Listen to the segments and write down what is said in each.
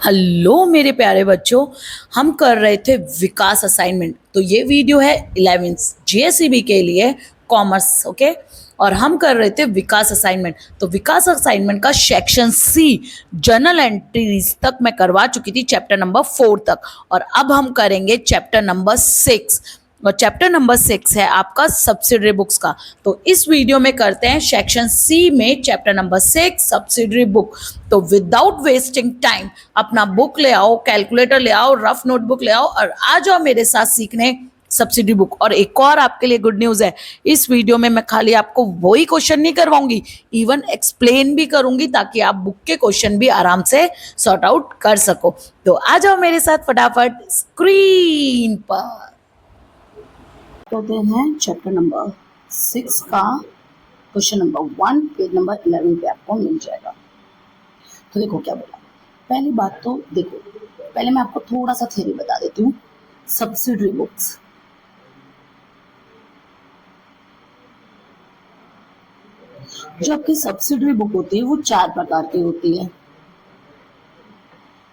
Hello मेरे प्यारे बच्चों, हम कर रहे थे विकास असाइनमेंट। तो ये वीडियो है 11th जेएसईबी के लिए कॉमर्स, ओके। और हम कर रहे थे विकास असाइनमेंट। तो विकास असाइनमेंट का सेक्शन सी जर्नल एंट्रीज तक मैं करवा चुकी थी, चैप्टर नंबर 4 तक। और अब हम करेंगे चैप्टर नंबर 6। और चैप्टर नंबर 6 है आपका सब्सिडरी बुक्स का। तो इस वीडियो में करते हैं सेक्शन सी में चैप्टर नंबर 6 सब्सिडरी बुक। तो विदाउट वेस्टिंग टाइम अपना बुक ले आओ, कैलकुलेटर ले आओ, रफ नोटबुक ले आओ और आ जाओ मेरे साथ सीखने सब्सिडी बुक। और एक और आपके लिए गुड न्यूज है, इस वीडियो में मैं खाली आपको वही क्वेश्चन नहीं करवाऊंगी, इवन एक्सप्लेन भी करूंगी ताकि आप बुक के क्वेश्चन भी आराम से सॉर्ट आउट कर सको। तो आ जाओ मेरे साथ फटाफट स्क्रीन पर। कहते हैं चैप्टर नंबर 6 का क्वेश्चन नंबर 1 पेज नंबर 11 पे आपको मिल जाएगा। तो देखो क्या बोला। पहली बात तो देखो, पहले मैं आपको थोड़ा सा थ्योरी बता देती हूँ। सब्सिडरी बुक्स, जो आपकी सब्सिडरी बुक होती है वो 4 प्रकार की होती है।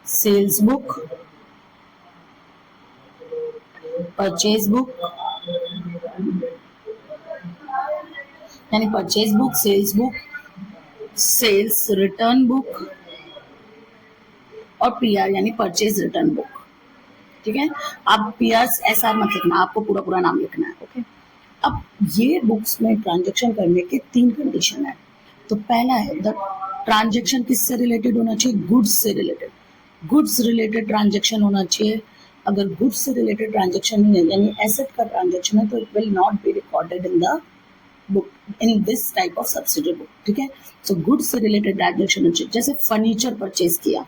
सेल्स बुक, परचेज बुक, यानी purchase book, sales book, sales return book और पीआर यानी परचेज रिटर्न बुक। ठीक है, आप पीआर एसआर मत लिखना, आपको पूरा पूरा नाम लिखना है। ओके। अब ये बुक्स में ट्रांजैक्शन करने के 3 कंडीशन है। तो पहला है द ट्रांजैक्शन किससे रिलेटेड होना चाहिए? गुड्स से रिलेटेड, गुड्स रिलेटेड ट्रांजैक्शन होना चाहिए। अगर गुड्स से रिलेटेड ट्रांजैक्शन नहीं है यानी एसेट का ट्रांजैक्शन है तो it will not be recorded in the book, in this type of subsidiary book. ठीक है, सो गुड्स से रिलेटेड ट्रांजैक्शन होना चाहिए। जैसे फर्नीचर परचेज किया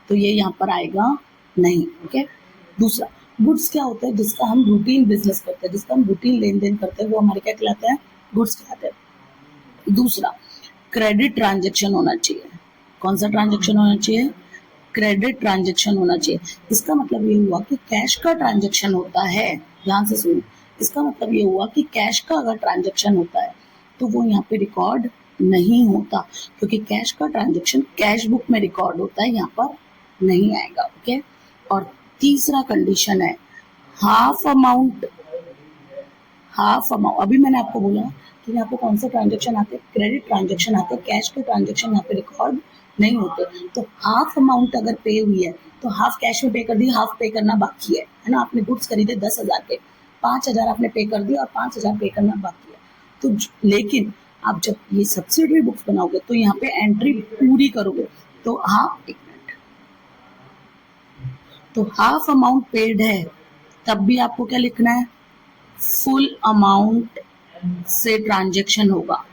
तो ये यहाँ पर आएगा नहीं। ओके। दूसरा, गुड्स क्या होता है? जिसका हम रूटीन बिजनेस करते हैं, जिसका हम रूटीन लेन देन करते हैं, वो हमारे क्या कहलाते हैं? गुड्स कहलाते हैं। दूसरा, क्रेडिट ट्रांजैक्शन होना चाहिए। कौन सा ट्रांजैक्शन होना चाहिए? क्रेडिट ट्रांजैक्शन होना चाहिए। इसका मतलब ये हुआ कि कैश का ट्रांजैक्शन होता है। ध्यान से सुनो, इसका मतलब ये हुआ कि कैश का अगर ट्रांजैक्शन होता है तो वो यहाँ पे रिकॉर्ड नहीं होता, क्योंकि कैश का ट्रांजैक्शन कैश बुक में रिकॉर्ड होता है, यहाँ पर नहीं आएगा। ओके। और तीसरा कंडीशन है हाफ अमाउंट। हाफ अमाउंट, अभी मैंने आपको बोला कि यहाँ पे कौन से ट्रांजैक्शन आते हैं? क्रेडिट ट्रांजैक्शन आते हैं, कैश के ट्रांजैक्शन यहाँ पे रिकॉर्ड नहीं होते। तो हाफ अमाउंट अगर पे हुई है तो हाफ कैश में पे कर दी, हाफ पे करना बाकी है ना। आपने गुड्स खरीदे 10,000 के, 5,000 आपने पे कर दिया और 5,000 पे करना बाकी है। तो लेकिन आप जब ये सब्सिडरी बुक्स बनाओगे तो यहाँ पे एंट्री पूरी करोगे। तो हाँ, एक मिनट, तो हाफ अमाउंट पेड है तब भी आपको क्या लिखना है? फुल अमाउंट से ट्रांजैक्शन होगा।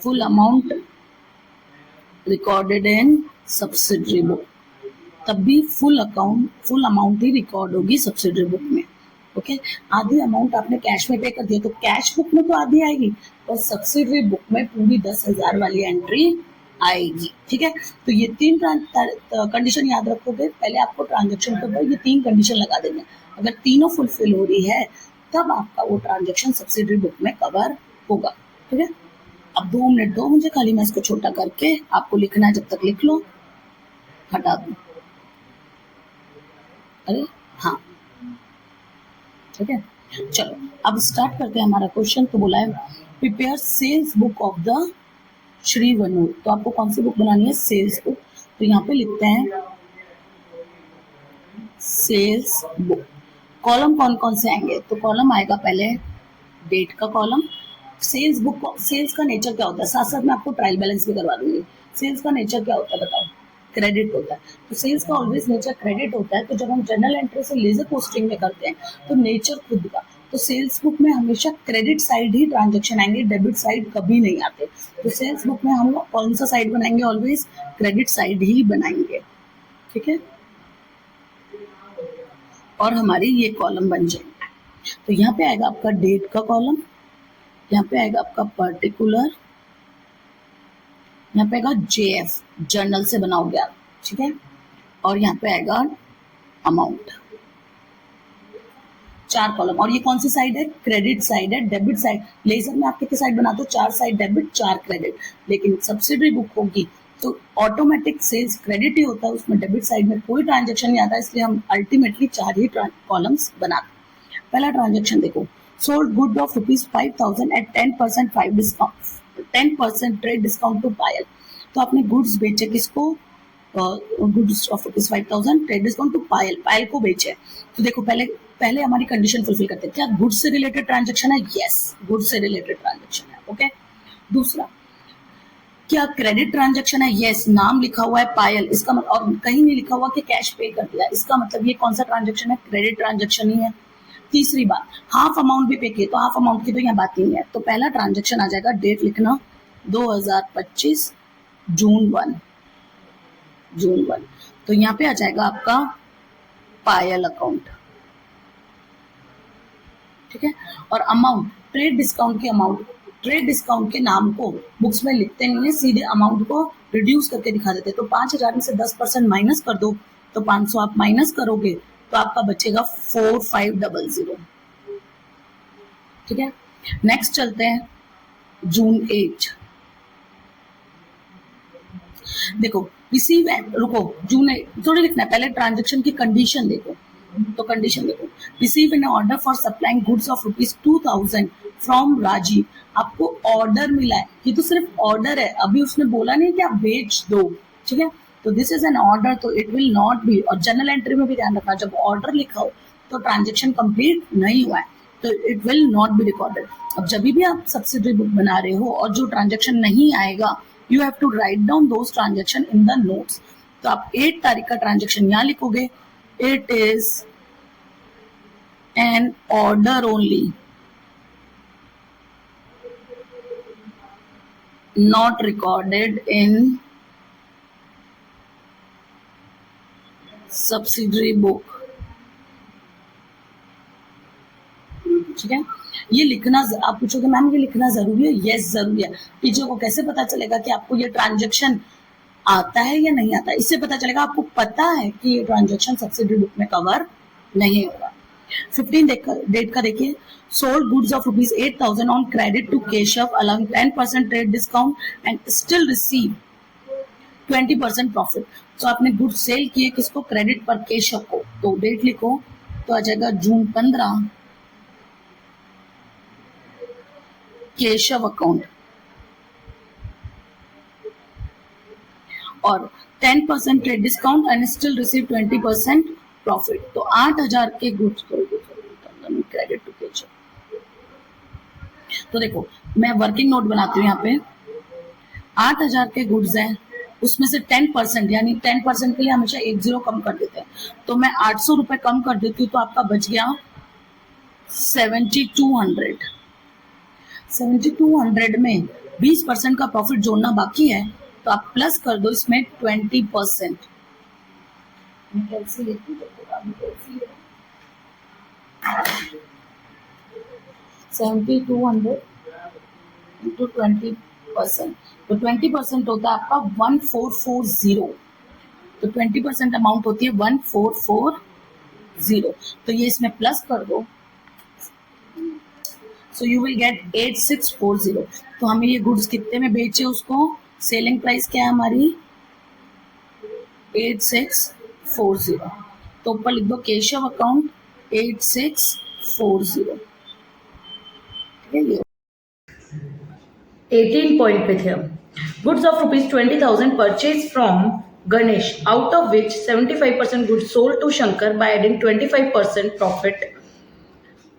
Full amount recorded in subsidiary book, तब भी फुल अमाउंट ही रिकॉर्ड होगी सब्सिडरी बुक में। ओके। आधी अमाउंट आपने कैश में पे कर दिया तो कैश बुक में तो आधी आएगी और सब्सिडरी बुक में पूरी 10,000 वाली एंट्री आएगी। ठीक है, तो ये 3 कंडीशन याद रखोगे। पहले आपको ट्रांजैक्शन के ऊपर ये 3 कंडीशन लगा देंगे। अगर तीनों फुलफिल हो रही है तब आपका वो ट्रांजैक्शन सब्सिडरी बुक में कवर होगा। ठीक है, अब 2 मिनट दो मुझे, खाली मैं इसको छोटा करके आपको लिखना है, जब तक लिख लो। हटा दो, अरे हाँ, ठीक है। चलो अब स्टार्ट करते हैं हमारा क्वेश्चन। तो बोला है prepare sales book of the Shri Vanoor. तो आपको कौन सी बुक बनानी है? Sales book. तो यहाँ पे लिखते हैं सेल्स बुक। कॉलम कौन कौन से आएंगे? तो कॉलम आएगा पहले डेट का कॉलम। सेल्स बुक, सेल्स का नेचर क्या होता है? साथ साथ मैं आपको ट्रायल बैलेंस भी करवा दूंगी। सेल्स का नेचर क्या होता है बताओ? क्रेडिट होता है। तो सेल्स का ऑलवेज नेचर क्रेडिट होता है। तो जब हम जर्नल एंट्री से लेजर पोस्टिंग में करते हैं तो नेचर खुद का, तो सेल्स बुक में हमेशा क्रेडिट साइड ही ट्रांजैक्शन आएंगे, डेबिट साइड कभी नहीं आते। तो सेल्स बुक में हम कौन सा साइड बनाएंगे? ऑलवेज क्रेडिट साइड ही बनाएंगे। ठीक है, और हमारी ये कॉलम बन जाएंगे। तो यहाँ पे आएगा आपका डेट का कॉलम, यहाँ पे आएगा आपका पर्टिकुलर, यहाँ पे आएगा जेएफ, जर्नल से बनाओगे आप। ठीक है, और यहाँ पे आएगा अमाउंट। 4 कॉलम। और ये कौन सी साइड है? क्रेडिट साइड है। डेबिट साइड, लेजर में आप कितने साइड बनाते हो? 4 साइड डेबिट, 4 क्रेडिट। लेकिन सब्सिडरी बुक होगी तो ऑटोमेटिक सेल्स क्रेडिट ही होता है, उसमें डेबिट साइड में कोई ट्रांजेक्शन नहीं आता, इसलिए हम अल्टीमेटली 4 ही कॉलम्स बनाते हैं। पहला ट्रांजेक्शन देखो, sold good of ₹5,000 at 10% 5 discount 10% trade discount to Payal. तो आपने गुड्स बेचे किसको, goods of ₹5,000 trade discount to Payal, Payal को बेचे। तो देखो पहले हमारी कंडीशन फुलफिल करते हैं, क्या गुड्स से रिलेटेड ट्रांजेक्शन है, यस गुड्स से रिलेटेड ट्रांजेक्शन है, ओके। दूसरा, क्या क्रेडिट ट्रांजेक्शन है, यस नाम लिखा हुआ है पायल, इसका मतलब, और कहीं नहीं लिखा हुआ कि कैश पे कर दिया, इसका मतलब ये कौन सा ट्रांजेक्शन है, क्रेडिट ट्रांजेक्शन ही है। तीसरी बात, हाफ अमाउंट भी पे किए, तो हाफ अमाउंट की तो यहाँ बात ही नहीं है। तो पहला ट्रांजेक्शन आ जाएगा, डेट लिखना 2025 जून 1, तो यहाँ पे आ जाएगा आपका पायल अकाउंट, ठीक है। और अमाउंट, ट्रेड डिस्काउंट के अमाउंट, ट्रेड डिस्काउंट के नाम को बुक्स में लिखते नहीं है, सीधे अमाउंट को रिड्यूस करके दिखा देते। तो 5,000 में से 10% माइनस कर दो, तो 500 आप माइनस करोगे तो आपका बचेगा 4500, ठीक है। नेक्स्ट चलते हैं जून 8। देखो रिसीव एंड, रुको जून थोड़ी लिखना है, पहले ट्रांजेक्शन की कंडीशन देखो। तो कंडीशन देखो, receive an order for supplying goods of ₹2,000 from Rajiv. आपको ऑर्डर मिला है, ये तो सिर्फ ऑर्डर है, अभी उसने बोला नहीं कि आप बेच दो, ठीक है। तो दिस इज एन ऑर्डर, तो इट विल नॉट बी, और जनरल एंट्री में भी ध्यान रखना, जब ऑर्डर लिखा हो तो ट्रांजेक्शन कंप्लीट नहीं हुआ है, तो it will not be recorded. अब जब भी आप सब्सिडरी बुक बना रहे हो और जो ट्रांजेक्शन नहीं आएगा, you have to write down those transaction in the notes. तो आप 8 तारीख का ट्रांजेक्शन यहाँ लिखोगे, it is an order only, not recorded in subsidiary book, ठीक है। ये लिखना, आप पूछोगे मैम ये लिखना जरूरी है, यस जरूरी है। टीचर को कैसे पता चलेगा कि आपको ये ट्रांजेक्शन आता है या नहीं आता है, इससे पता चलेगा आपको पता है कि ये ट्रांजेक्शन सब्सिडरी बुक में कवर नहीं होगा। 15 डेट का देखिए, sold goods of ₹8,000 on credit to Keshav allowing 10% trade discount and still receive 20% profit। तो आपने गुड्स सेल किए किसको, क्रेडिट पर केशव को, तो डेट लिखो, तो आ जाएगा जून 15 केशव अकाउंट, और 10% trade discount and still receive 20% profit. तो 8,000 के गुड्स को क्रेडिट टू केशव। तो देखो मैं वर्किंग नोट बनाती हूँ यहाँ पे, 8,000 के गुड्स हैं, उसमें से 10%, यानी 10% के लिए हमेशा 1 0 कम कर देते हैं, तो मैं 800 रुपए कम कर देती हूँ, तो आपका बच गया 7200। 7200 में 20% का प्रॉफिट जोड़ना बाकी है, तो आप प्लस कर दो इसमें 20%। 7200 इंटू 20%, तो 20% होता है आपका 1440, तो 20% अमाउंट होती है 1440, तो ये इसमें प्लस कर दो, सो यू विल गेट 8640। तो हमें ये गुड्स कितने में बेचे, उसको सेलिंग प्राइस क्या है हमारी 8640, तो ऊपर लिख दो केशव अकाउंट 8640, ठीक है। ये 18 पॉइंट पे थे हम। Goods of ₹20,000 purchase from Ganesh, out of which 75% goods sold to Shankar by adding 25% profit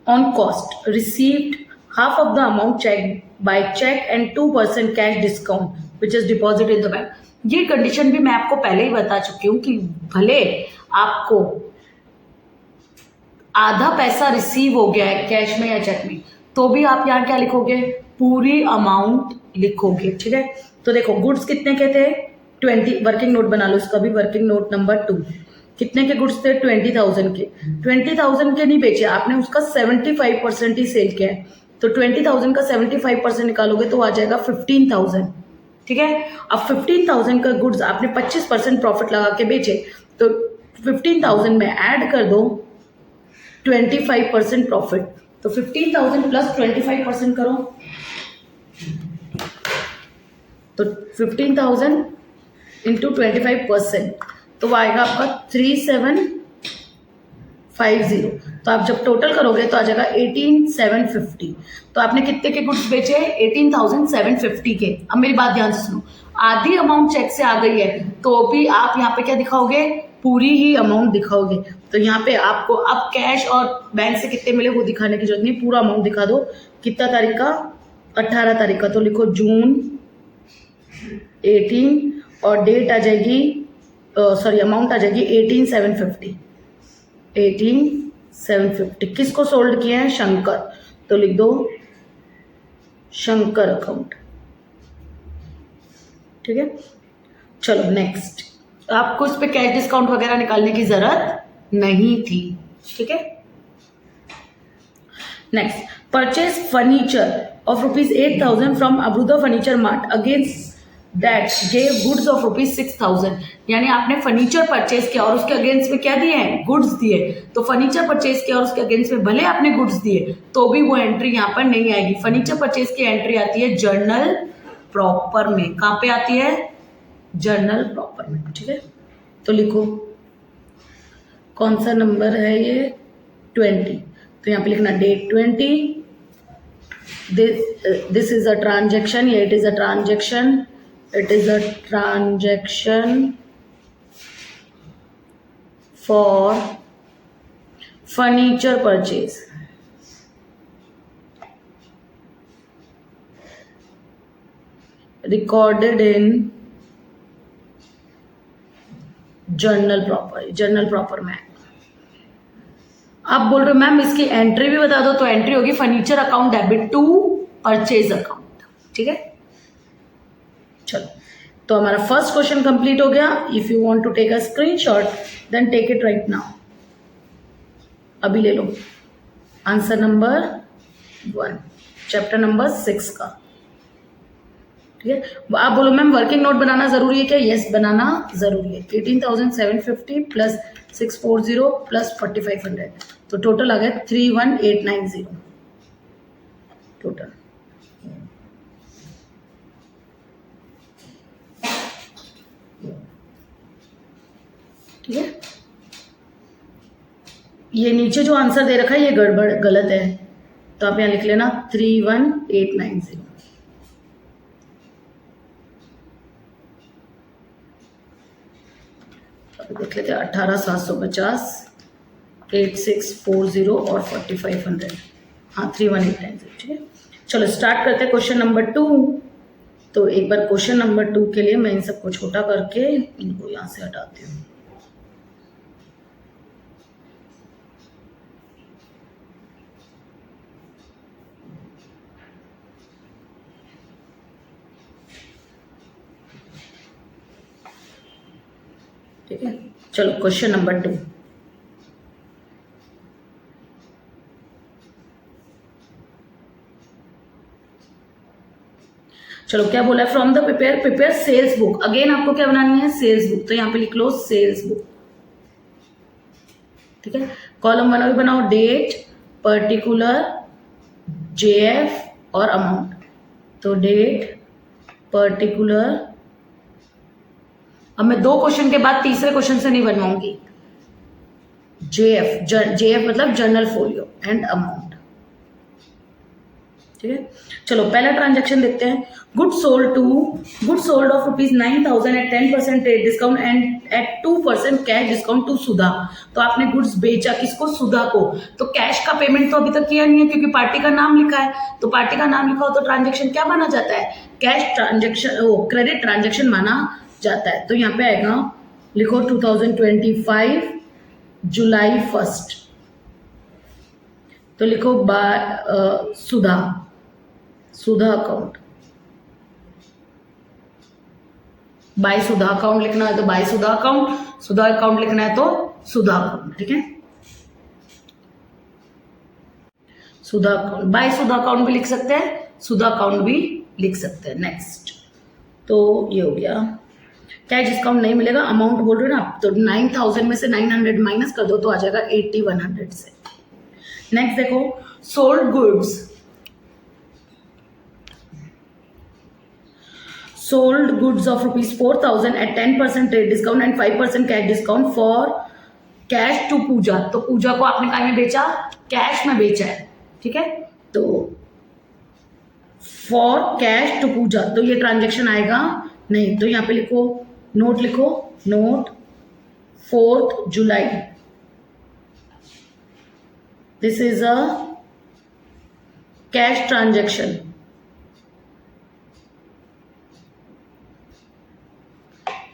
on cost, received half of the amount check by check and 2% cash discount which is deposit in the bank। ये condition भी मैं आपको पहले ही बता चुकी हूँ कि भले आपको आधा पैसा रिसीव हो गया है कैश में या चेक में, तो भी आप यहाँ क्या लिखोगे, पूरी अमाउंट लिखोगे, ठीक है। तो देखो गुड्स कितने के थे 20, वर्किंग नोट बना लो इसका भी, वर्किंग नोट नंबर 2, कितने के गुड्स थे 20,000 के, 20,000 के नहीं बेचे आपने, उसका 75% ही सेल किया है, तो 20,000 का 75% निकालोगे तो आ जाएगा 15,000, ठीक है। अब 15,000 का गुड्स आपने 25% प्रॉफिट लगा के बेचे, तो 15,000 में ऐड कर दो 25% प्रॉफिट, तो 15,000 प्लस 25% करो, तो 15,000 इंटू 25%, तो वो आएगा आपका 3750। तो आप जब टोटल करोगे तो आ जाएगा 18750। तो आपने कितने के गुड्स बेचे? 18750 के। अब मेरी बात ध्यान से सुनो, आधी अमाउंट चेक से आ गई है तो भी आप यहाँ पे क्या दिखाओगे? पूरी ही अमाउंट दिखाओगे। तो यहाँ पे आपको अब कैश और बैंक से कितने मिले वो दिखाने की जरूरत नहीं, पूरा अमाउंट दिखा दो। कितना तारीख का? 18 तारीख का। तो लिखो जून 18 और डेट आ जाएगी, सॉरी अमाउंट आ जाएगी 18750। 18750 किसको सोल्ड किए हैं? शंकर। तो लिख दो शंकर अकाउंट। ठीक है, चलो नेक्स्ट। आपको इस पे कैश डिस्काउंट वगैरह निकालने की जरूरत नहीं थी। ठीक है, next, purchase furniture of ₹8,000 from Abruda furniture mart against that gave goods of ₹6,000। यानी आपने फर्नीचर परचेज किया और उसके अगेंस्ट में क्या दिए हैं? गुड्स दिए। तो फर्नीचर परचेज किया और उसके अगेंस्ट में भले आपने गुड्स दिए तो भी वो एंट्री यहाँ पर नहीं आएगी। फर्नीचर परचेज की एंट्री आती है जर्नल प्रॉपर में। कहाँ पे आती है? जर्नल प्रॉपर में। ठीक है, तो लिखो कौन सा नंबर है ये? 20। तो यहाँ पे लिखना date 20। This is a transaction, या it is a transaction, it is a transaction for furniture purchase. Recorded in journal proper में। आप बोल रहे हो मैम इसकी एंट्री भी बता दो, तो एंट्री होगी furniture account debit to purchase account. ठीक है, चलो तो हमारा फर्स्ट क्वेश्चन कंप्लीट हो गया। If you want to take a screenshot then take it right now. अभी ले लो आंसर नंबर 1 चैप्टर नंबर 6 का। ठीक है, आप बोलो मैम वर्किंग नोट बनाना जरूरी है क्या? यस, बनाना जरूरी है। 18,750 प्लस 640 प्लस 4500, तो टोटल आ गया 31,890 टोटल। ठीक है, ये नीचे जो आंसर दे रखा है ये गड़बड़ गलत है, तो आप यहाँ लिख लेना 31,890। देख लेते हैं 18,750, 8640 और 4500। हाँ 31,890। ठीक है, चलो स्टार्ट करते हैं क्वेश्चन नंबर 2। तो एक बार क्वेश्चन नंबर 2 के लिए मैं इन सबको छोटा करके इनको यहाँ से हटाती हूँ। ठीक है, चलो क्वेश्चन नंबर 2। चलो क्या बोला है? From the prepare sales book. Again आपको क्या बनानी है? Sales book. तो यहाँ पे लिख लो सेल्स बुक। ठीक है, कॉलम 1 भी बनाओ, डेट, पर्टिकुलर, जेएफ और अमाउंट। तो डेट, पर्टिकुलर। अब मैं 2 क्वेश्चन के बाद तीसरे क्वेश्चन से नहीं बनवाऊंगी। जेएफ मतलब जर्नल फोलियो एंड अमाउंट। ठीक है, चलो पहला ट्रांजैक्शन देखते हैं। Good sold of ₹9,000 at 10% trade discount and at 2% cash discount to Sudha. तो आपने गुड्स बेचा किसको? सुधा को। तो कैश का पेमेंट तो अभी तक किया नहीं है क्योंकि पार्टी का नाम लिखा है। तो पार्टी का नाम लिखा हो तो ट्रांजेक्शन क्या माना जाता है? कैश ट्रांजेक्शन, क्रेडिट ट्रांजेक्शन माना जाता है। तो यहाँ पे आएगा, लिखो 2025 जुलाई 1। तो लिखो बाय सुधा अकाउंट। बाय सुधा अकाउंट लिखना है तो बाय सुधा अकाउंट, सुधा अकाउंट लिखना है तो सुधा अकाउंट। ठीक है, सुधा अकाउंट, बाय सुधा अकाउंट भी लिख सकते हैं, सुधा अकाउंट भी लिख सकते हैं। नेक्स्ट, तो ये हो गया। कैश डिस्काउंट नहीं मिलेगा, अमाउंट बोल रहे हो ना, तो 9,000 में से 900 माइनस कर दो तो आ जाएगा 80,100 से। नेक्स्ट देखो, sold goods of ₹4,000 at 10% trade discount and 5% cash discount for cash to Puja. तो पूजा को आपने काय में बेचा? कैश में बेचा है, ठीक है। तो फॉर कैश टू पूजा, तो ये ट्रांजेक्शन आएगा नहीं। तो यहाँ पे लिखो, नोट लिखो, नोट 4th जुलाई, this is a cash transaction,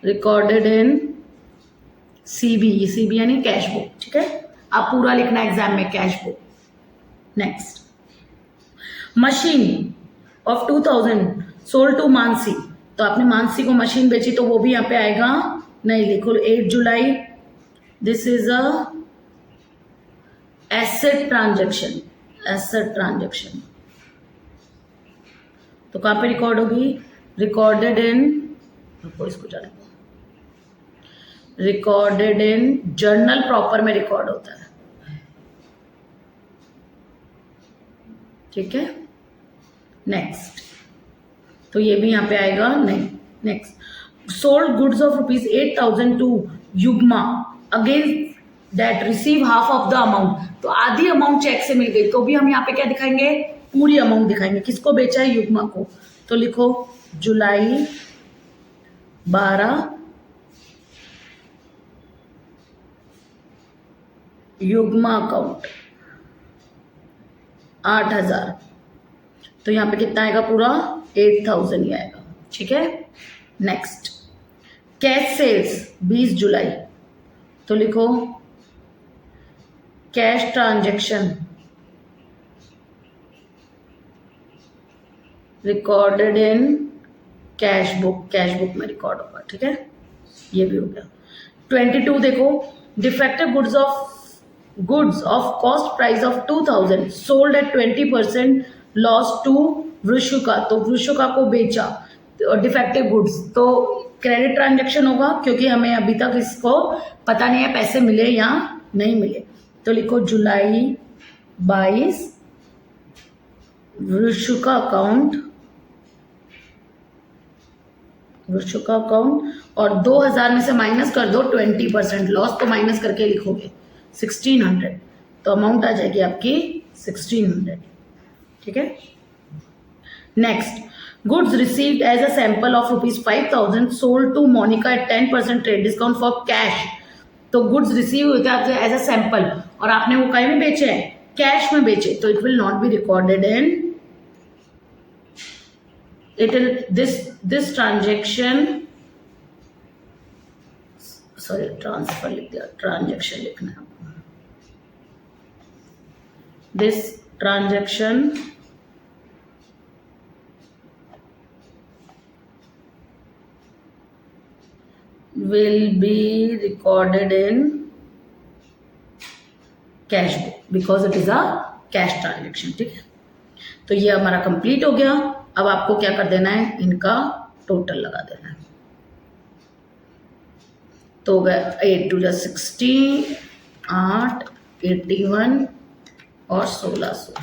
recorded in CB, CB यानी कैश बुक, ठीक है। आप पूरा लिखना एग्जाम में, cash book. Next, machine of 2000 sold to Mansi, तो आपने मानसी को मशीन बेची, तो वो भी यहाँ पे आएगा नहीं। लिखो 8 जुलाई, this is a asset transaction, asset transaction. तो कहाँ पे रिकॉर्ड होगी? रिकॉर्डेड इन, इसको जाने दो, रिकॉर्डेड इन जर्नल प्रॉपर में रिकॉर्ड होता है, ठीक है। नेक्स्ट, तो ये भी यहाँ पे आएगा नहीं। Next, sold goods of ₹8,000 to Yugma, against that receive half of the amount, तो आधी अमाउंट चेक से मिल गई, तो भी हम यहाँ पे क्या दिखाएंगे? पूरी अमाउंट दिखाएंगे। किसको बेचा है? युग्मा को। तो लिखो जुलाई 12 युग्मा अकाउंट 8,000, तो यहाँ पे कितना आएगा? पूरा 8,000 ही आएगा, ठीक है। नेक्स्ट, कैश सेल्स 20 जुलाई, तो लिखो cash transaction recorded in cash book, cash book में रिकॉर्ड होगा, ठीक है। ये भी हो गया। 22 देखो, defective goods of cost price of 2000 sold at 20% loss to Vrishuka, तो वृषुका को बेचा डिफेक्टिव गुड्स, तो क्रेडिट ट्रांजेक्शन होगा, क्योंकि हमें अभी तक इसको पता नहीं है पैसे मिले या नहीं मिले। तो लिखो जुलाई 22 वृषुका अकाउंट, और 2000 में से माइनस कर दो 20% लॉस, तो माइनस करके लिखोगे 1600, तो अमाउंट आ जाएगी आपकी 1600, ठीक है। Next, goods received as a sample of ₹5,000 sold to Monica at 10% trade discount for cash, तो गुड्स रिसीव होते हैं आपसे एज अ सैंपल, और आपने वो काय में बेचे हैं? कैश में बेचे, तो it will not be recorded in, it will this transaction, sorry transfer लिख दिया, ट्रांजेक्शन लिखना है। this transaction will be recorded in cash book because it is a cash transaction, ठीक है। तो ये हमारा कंप्लीट हो गया। अब आपको क्या कर देना है? इनका टोटल लगा देना है। तो हो गया 8 2 60, 8 81 और 1600,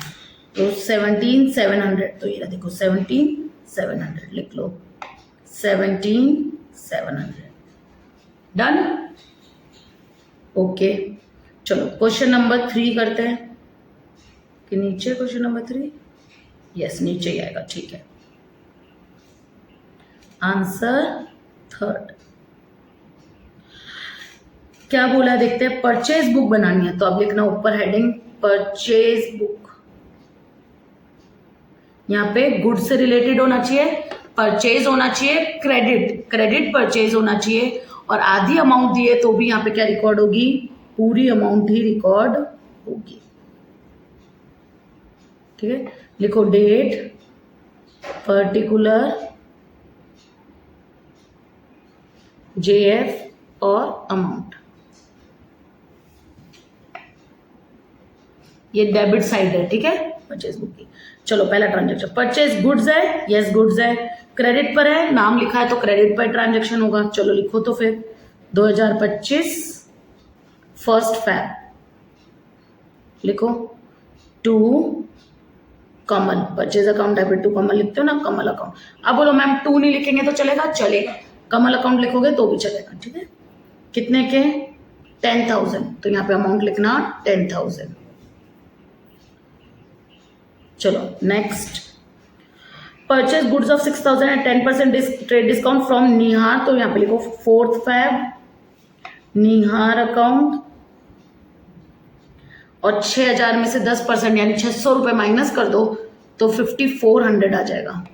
तो 17,700, तो ये देखो 17,700 लिख लो, 17,700 डन। ओके, चलो क्वेश्चन नंबर 3 करते हैं कि नीचे क्वेश्चन नंबर 3, यस नीचे ही आएगा, ठीक है। आंसर 3rd क्या बोला है देखते हैं। परचेज बुक बनानी है, तो अब लिखना ऊपर हेडिंग परचेज बुक, यहाँ पे गुड से रिलेटेड होना चाहिए, परचेज होना चाहिए, क्रेडिट परचेज होना चाहिए, और आधी अमाउंट दी है तो भी यहाँ पे क्या रिकॉर्ड होगी? पूरी अमाउंट ही रिकॉर्ड होगी, ठीक है। लिखो डेट, पर्टिकुलर, JF और अमाउंट, ये डेबिट साइड है, ठीक है, परचेज बुक की। चलो पहला ट्रांजेक्शन, परचेज गुड्स है, यस गुड्स है, क्रेडिट पर है, नाम लिखा है तो क्रेडिट पर ट्रांजेक्शन होगा। चलो लिखो तो फिर 2025 1 फरवरी लिखो to Kamal, purchase account debit to Kamal लिखते हो ना, कमल अकाउंट। अब बोलो मैम 2 नहीं लिखेंगे तो चलेगा? चलेगा। कमल अकाउंट लिखोगे तो भी चलेगा, ठीक है। कितने के? 10,000, तो यहाँ पे अमाउंट लिखना 10,000। चलो next, purchase goods of 6,000 at 10% trade discount from Nihar, तो यहाँ पे लिखो 4th Feb निहार अकाउंट, और 6,000 में से 10% यानी 600 रुपये माइनस कर दो तो 5,400 आ जाएगा।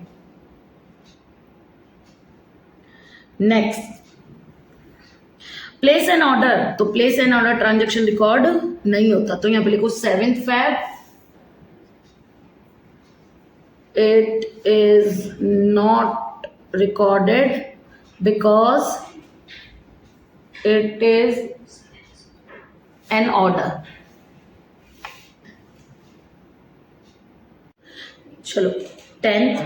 नेक्स्ट, प्लेस एन ऑर्डर, तो place an order transaction record नहीं होता, तो यहां पे लिखो 7th Feb, it is not recorded because it is an order. चलो 10th,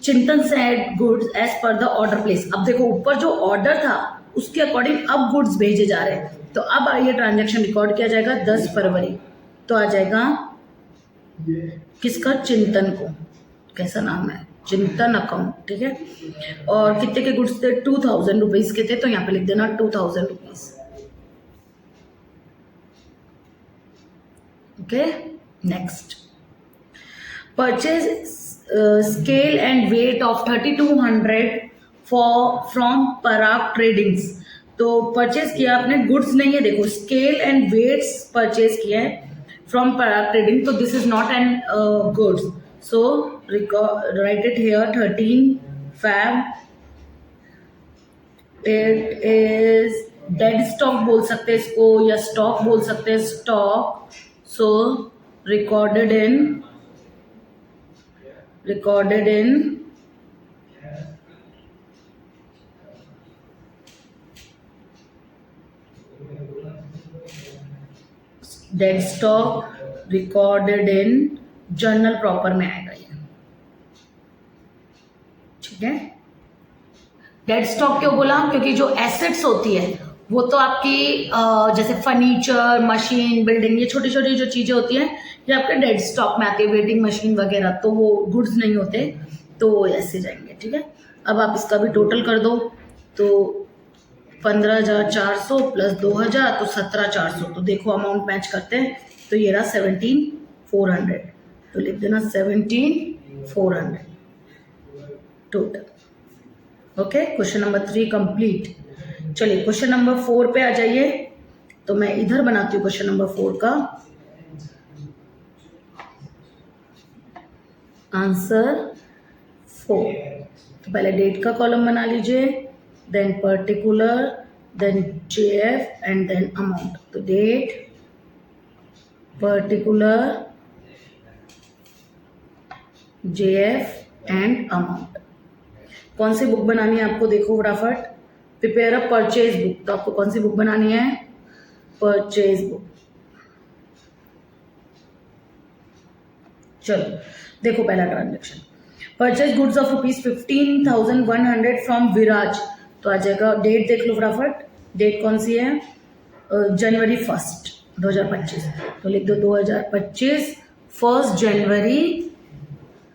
Chintan said goods as per the order place. अब देखो ऊपर जो ऑर्डर था उसके अकॉर्डिंग अब गुड्स भेजे जा रहे हैं, तो अब ये ट्रांजैक्शन रिकॉर्ड किया जाएगा 10 फरवरी, तो आ जाएगा किसका? चिंतन को। कैसा नाम है? चिंतन अकाउंट, ठीक है। और कितने के गुड्स थे? 2,000 रुपीज के थे, तो यहाँ पे लिख देना 2,000 rupees. Okay next, purchase scale and weight of 3,200 from Parag tradings, तो परचेज किया आपने, गुड्स नहीं है, देखो स्केल एंड वेट्स परचेज किया है फ्रॉम पराग ट्रेडिंग, तो this is not an goods, so right it here 13 Feb, it is dead stock बोल सकते हैं इसको, या स्टॉक बोल सकते हैं, stock, so recorded in dead stock, recorded in journal proper में आएगा ये, ठीक है। डेड स्टॉक क्यों बोला? क्योंकि जो एसेट्स होती है वो तो आपकी जैसे फर्नीचर, मशीन, बिल्डिंग, ये छोटी छोटी जो चीजें होती हैं ये आपके डेड स्टॉक में आती है, वेटिंग मशीन वगैरह, तो वो गुड्स नहीं होते, तो ऐसे जाएंगे, ठीक है। अब आप इसका भी टोटल कर दो, तो 15,400 प्लस 2,000 तो 17,400, तो देखो अमाउंट मैच करते हैं, तो ये रहा 17,400, तो लिख देना 17,400 total. Okay, question number 3 complete. चलिए क्वेश्चन नंबर 4 पे आ जाइए, तो मैं इधर बनाती हूँ क्वेश्चन नंबर 4 का आंसर 4। तो पहले डेट का कॉलम बना लीजिए, then particular, then JF and then amount. तो date, particular, JF and amount. कौन सी बुक बनानी है आपको? देखो फटाफट, प्रिपेयर अ परचेज बुक, तो आपको कौन सी बुक बनानी है? Purchase book. चलो देखो पहला transaction, purchase goods of ₹15,100 from Viraj, तो आ जाएगा, डेट देख लो फटाफट, डेट कौन सी है? जनवरी 1, 2025, तो लिख दो 2025 1 जनवरी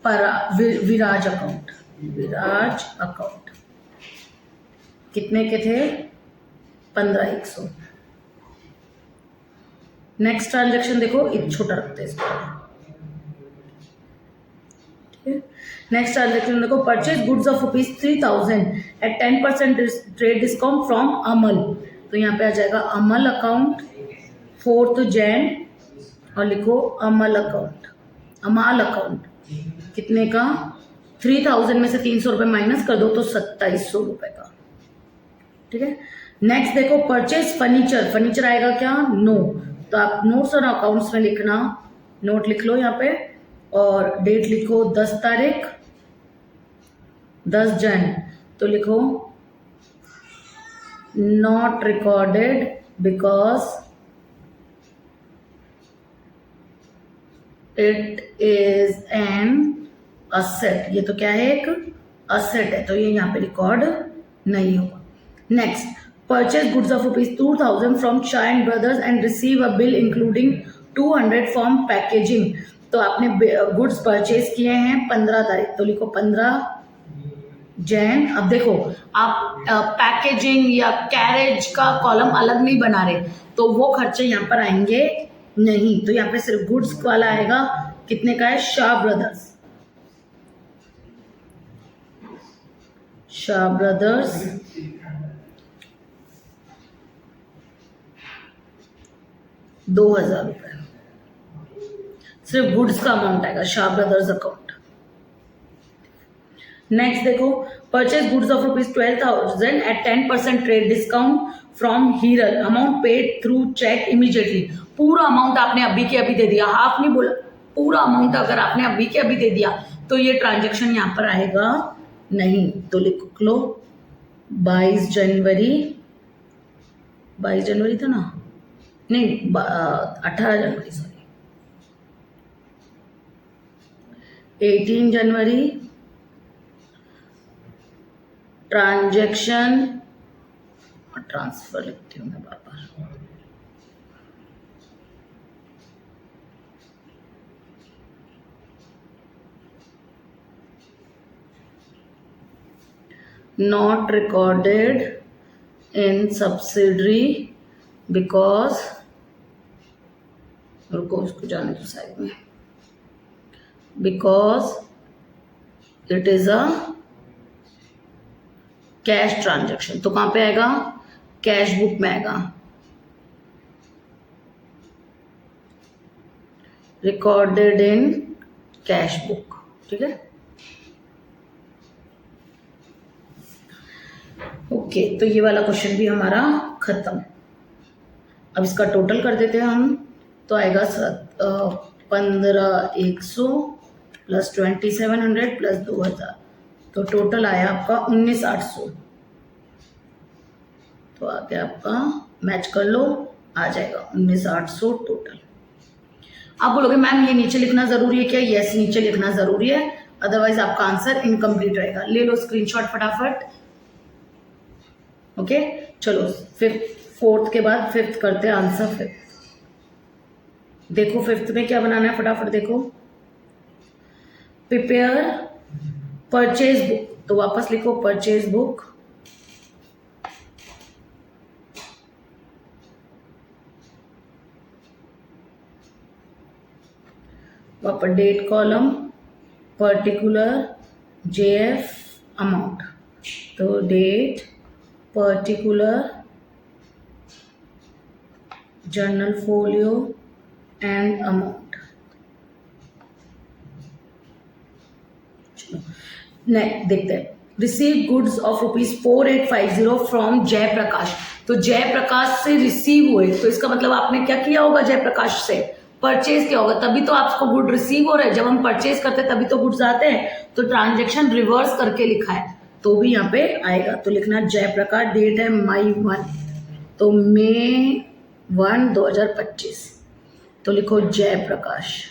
विराज अकाउंट, विराज अकाउंट कितने के थे? 15,100। नेक्स्ट ट्रांजेक्शन देखो, एक छोटा रखते हैं इसको, ठीक है। नेक्स्ट ट्रांजेक्शन देखो, purchase goods of ₹3,000 at 10% trade discount from Amal, तो यहाँ पे आ जाएगा अमल अकाउंट 4th Jan, और लिखो अमल अकाउंट, अमाल अकाउंट, कितने का? 3,000 में से 300 रुपये माइनस कर दो तो 2,700 रुपये का, ठीक है। नेक्स्ट देखो, परचेज फर्नीचर, फर्नीचर आएगा क्या? नो, तो आप नोट्स और अकाउंट्स में लिखना, नोट लिख लो यहाँ पे, और डेट लिखो 10 तारीख 10 जन, तो लिखो not recorded because it is an asset, ये तो क्या है? एक असेट है, तो ये यहाँ पे रिकॉर्ड नहीं होगा। Next, purchase goods of ₹2,000 from Chai and brothers and receive a bill including 200 from packaging, तो आपने गुड्स परचेज किए हैं 15 तारीख, तो लिखो 15 जैन। अब देखो आप पैकेजिंग या कैरेज का कॉलम अलग नहीं बना रहे, तो वो खर्चे यहाँ पर आएंगे नहीं, तो यहाँ पे सिर्फ गुड्स वाला आएगा। कितने का है? शाह ब्रदर्स 2000 रुपए, सिर्फ गुड्स का अमाउंट आएगा शाह ब्रदर्स अकाउंट। नेक्स्ट देखो, purchase goods of ₹12,000 at 10% trade discount from Hiral, amount paid through cheque immediately. पूरा अमाउंट आपने अभी के अभी दे दिया, हाफ नहीं बोला, पूरा अमाउंट अगर आपने अभी के अभी दे दिया तो ये ट्रांजेक्शन यहाँ पर आएगा नहीं। तो लिख लो 22 जनवरी था ना, नहीं 18 जनवरी सॉरी, 18 जनवरी ट्रांजेक्शन और ट्रांसफर लिखती हूँ मैं बार बार। Not recorded in subsidiary because, रुको उसको जाने दो साइड में, because it is a cash transaction. तो कहां पे आएगा? कैश बुक में आएगा। रिकॉर्डेड इन कैश बुक, ठीक है। ओके, तो ये वाला क्वेश्चन भी हमारा खत्म। अब इसका टोटल कर देते हैं हम, तो आएगा 15,100 प्लस 2,700 प्लस 2,000, तो टोटल आया आपका 19,800। तो आगे आपका मैच कर लो, आ जाएगा 19,800 टोटल। आप बोलोगे मैम ये नीचे लिखना जरूरी है क्या? यस, नीचे लिखना जरूरी है, अदरवाइज आपका आंसर इनकम्प्लीट रहेगा। ले लो स्क्रीनशॉट फटाफट। ओके, चलो फोर्थ के बाद फिफ्थ करते हैं आंसर। फिफ्थ देखो, फिफ्थ में क्या बनाना है फटाफट देखो। प्रिपेयर परचेज बुक, तो वापस लिखो परचेज बुक। वापस date column, particular, JF, amount, तो date, particular, journal folio and amount. देखते हैं, receive goods of ₹4850 from Jayaprakash. तो जयप्रकाश से रिसीव हुए, तो इसका मतलब आपने क्या किया होगा? जयप्रकाश से परचेज किया होगा, तभी तो आपको गुड रिसीव हो रहा है। जब हम परचेज करते हैं तभी तो गुड्स आते हैं, तो ट्रांजेक्शन रिवर्स करके लिखा है, तो भी यहाँ पे आएगा। तो लिखना जयप्रकाश, डेट है मई 1, तो मई 1, 2025, तो लिखो जयप्रकाश।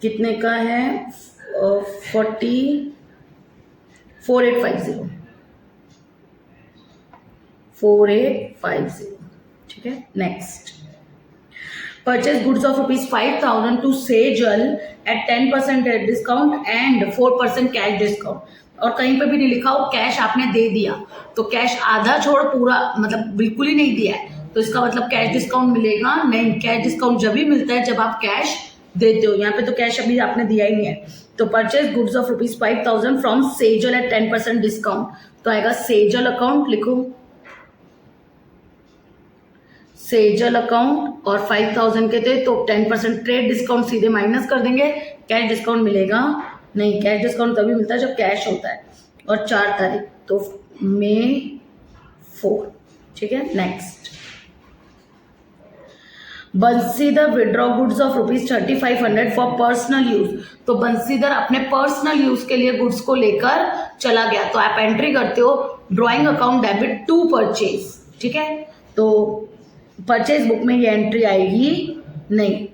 कितने का है? 4850, ठीक है। Next, purchase goods of ₹5,000 to Sejal at 10% discount and 4% cash discount. और कहीं पे भी नहीं लिखा हो कैश आपने दे दिया, तो कैश आधा छोड़ पूरा मतलब बिल्कुल ही नहीं दिया है, तो इसका मतलब कैश डिस्काउंट मिलेगा नहीं। कैश डिस्काउंट जब भी मिलता है जब आप कैश देते हो, यहाँ पे तो कैश अभी आपने दिया ही नहीं है। तो purchase goods of ₹5,000 from Sejal at 10% discount, तो आएगा सेजल अकाउंट, लिखो सेजल अकाउंट, और 5,000 के थे तो 10% ट्रेड डिस्काउंट सीधे माइनस कर देंगे, कैश डिस्काउंट मिलेगा नहीं। कैश डिस्काउंट तभी मिलता है जब कैश होता है। और 4 तारीख, तो मई 4, ठीक है। Next, Bansidhar withdraw goods of ₹3,500 for personal use. तो बंसीधर अपने पर्सनल यूज के लिए गुड्स को लेकर चला गया, तो आप एंट्री करते हो drawing account debit to purchase, ठीक है। तो परचेज बुक में ये एंट्री आएगी नहीं।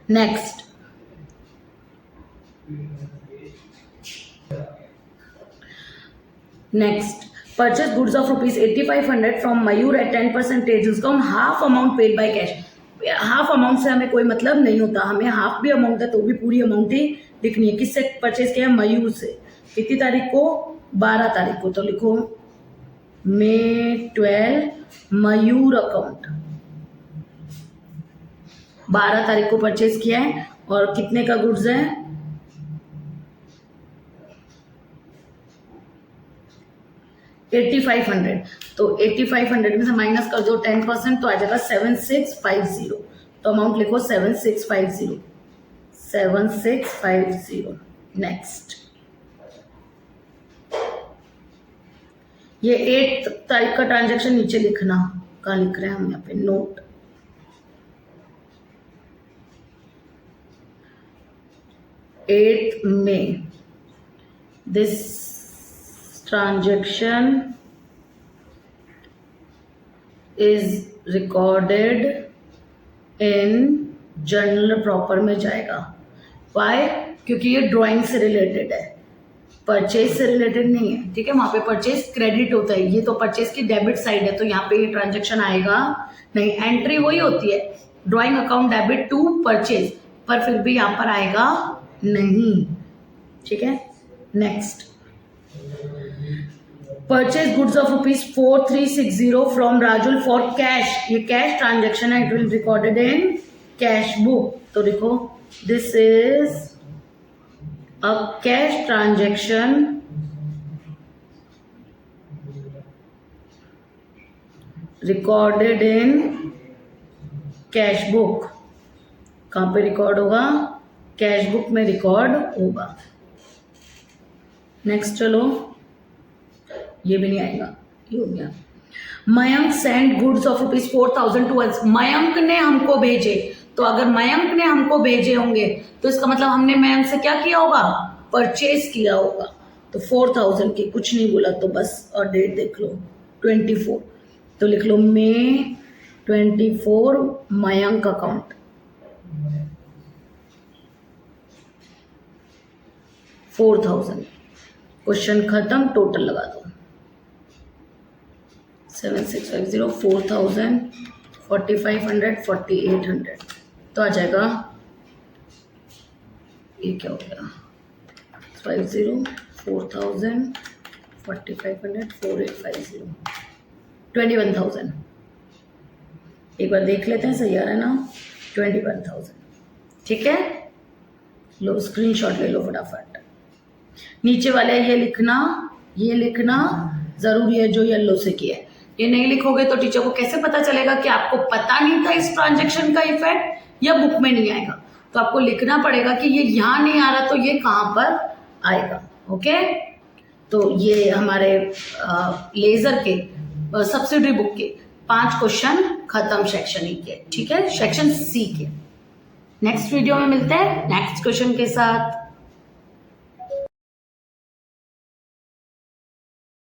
Next, purchase goods of rupees 8500 from Mayur at 10% discount, half amount paid by cash. Half amount से हमें कोई मतलब नहीं होता, हमें हाफ भी अमाउंट है तो भी पूरी अमाउंट ही लिखनी है। किससे परचेज किया है? मयूर से। कितनी तारीख को? 12 तारीख को। तो लिखो May 12 मयूर अकाउंट, 12 तारीख को परचेज किया है। और कितने का गुड्स है? 8500। तो 8500 में से माइनस कर दो 10% तो आ जाएगा 7650। तो अमाउंट लिखो 7650, 7650। नेक्स्ट, ये 8 तारीख का ट्रांजैक्शन नीचे लिखना। कहाँ लिख रहे हैं हम? यहाँ पे note. May this transaction is recorded in journal proper में जाएगा। वाई? क्योंकि ये ड्राइंग से रिलेटेड है, परचेज से रिलेटेड नहीं है। ठीक है, वहां पे परचेज क्रेडिट होता है, ये तो परचेज की डेबिट साइड है, तो यहाँ पे ये ट्रांजेक्शन आएगा नहीं। एंट्री वही होती है, drawing account debit to purchase, पर फिर भी यहाँ पर आएगा नहीं। ठीक है, next, purchase goods of rupees 4360 from Rajul for cash. ये कैश ट्रांजेक्शन है, it will recorded in cash book. तो देखो this is a cash transaction recorded in cash book. कहां पे रिकॉर्ड होगा? कैश बुक में रिकॉर्ड होगा। नेक्स्ट चलो, ये भी नहीं आएगा, ये हो गया। Mayank send goods of rupees 4000 to us. Mayank ने हमको भेजे, तो अगर मयंक ने हमको भेजे होंगे तो इसका मतलब हमने मयंक से क्या किया होगा? परचेज किया होगा। तो 4000 की कुछ नहीं बोला तो बस, और डेट देख लो 24, तो लिख लो May 24 मयंक अकाउंट। 4000, क्वेश्चन खत्म, टोटल लगा दो 7650, 4000, 4500, 4800, तो आ जाएगा, ये क्या हो गया? 50, 4000, 4500, 4850, 21,000। एक बार देख लेते हैं, सही आ रहा है ना? 21,000। ठीक है, लो स्क्रीनशॉट ले लो फटाफट। नीचे वाले ये लिखना जरूरी है जो येलो से किया है। ये नहीं लिखोगे तो टीचर को कैसे पता चलेगा कि आपको पता नहीं था इस ट्रांजैक्शन का इफेक्ट या बुक में नहीं आएगा? तो आपको लिखना पड़ेगा कि ये यहाँ नहीं आ रहा तो ये कहाँ पर आएगा। ओके, तो ये हमारे लेजर के सब्सिडरी बुक के 5 क्वेश्चन खत्म सेक्शन ई के। ठीक है, सेक्शन सी के। नेक्स्ट वीडियो में मिलते हैं नेक्स्ट क्वेश्चन के साथ।